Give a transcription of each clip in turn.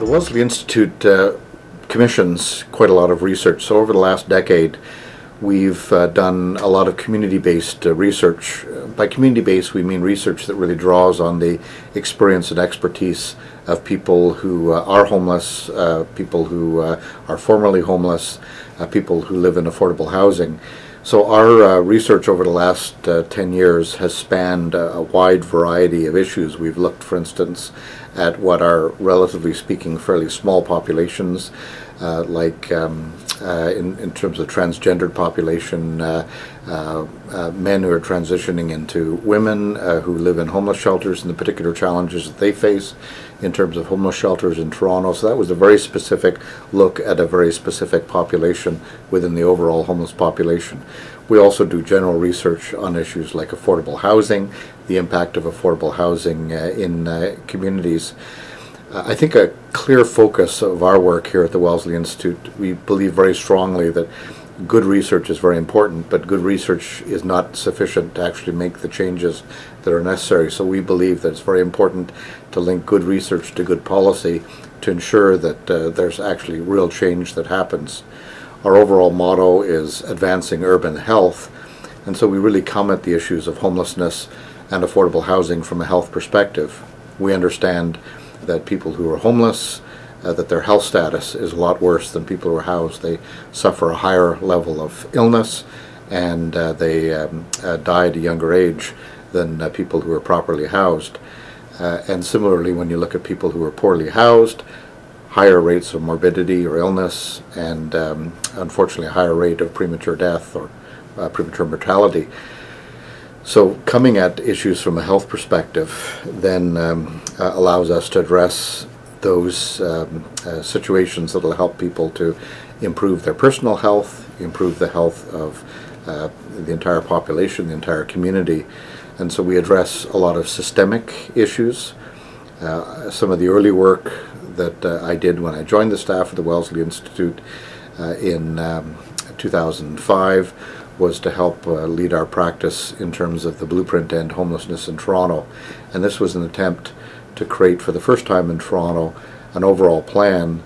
Wellesley Institute commissions quite a lot of research. So over the last decade, we've done a lot of community-based research. By community-based, we mean research that really draws on the experience and expertise of people who are homeless, people who are formerly homeless, people who live in affordable housing. So our research over the last 10 years has spanned a wide variety of issues. We've looked, for instance, at what are, relatively speaking, fairly small populations, like in terms of transgendered population, men who are transitioning into women who live in homeless shelters and the particular challenges that they face in terms of homeless shelters in Toronto. So that was a very specific look at a very specific population within the overall homeless population. We also do general research on issues like affordable housing, the impact of affordable housing in communities. I think a clear focus of our work here at the Wellesley Institute, we believe very strongly that good research is very important, but good research is not sufficient to actually make the changes that are necessary. So we believe that it's very important to link good research to good policy to ensure that there's actually real change that happens. Our overall motto is advancing urban health, and so we really come at the issues of homelessness and affordable housing from a health perspective. We understand that people who are homeless, that their health status is a lot worse than people who are housed. They suffer a higher level of illness, and they die at a younger age than people who are properly housed. And similarly, when you look at people who are poorly housed, higher rates of morbidity or illness, and unfortunately a higher rate of premature death or premature mortality. So coming at issues from a health perspective then allows us to address those situations that will help people to improve their personal health, improve the health of the entire population, the entire community. And so we address a lot of systemic issues. Some of the early work that I did when I joined the staff of the Wellesley Institute in 2005 was to help lead our practice in terms of the blueprint to end homelessness in Toronto. And this was an attempt to create for the first time in Toronto an overall plan,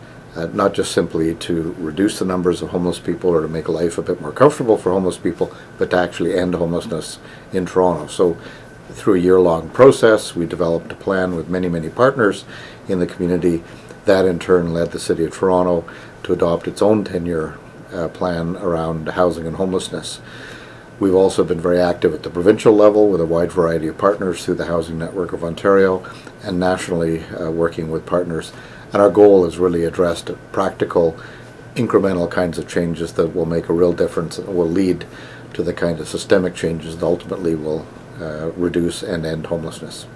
not just simply to reduce the numbers of homeless people or to make life a bit more comfortable for homeless people, but to actually end homelessness in Toronto. So through a year-long process, we developed a plan with many, many partners in the community. That in turn led the City of Toronto to adopt its own 10-year plan around housing and homelessness. We've also been very active at the provincial level with a wide variety of partners through the Housing Network of Ontario, and nationally working with partners. And our goal is really addressed practical, incremental kinds of changes that will make a real difference and will lead to the kind of systemic changes that ultimately will reduce and end homelessness.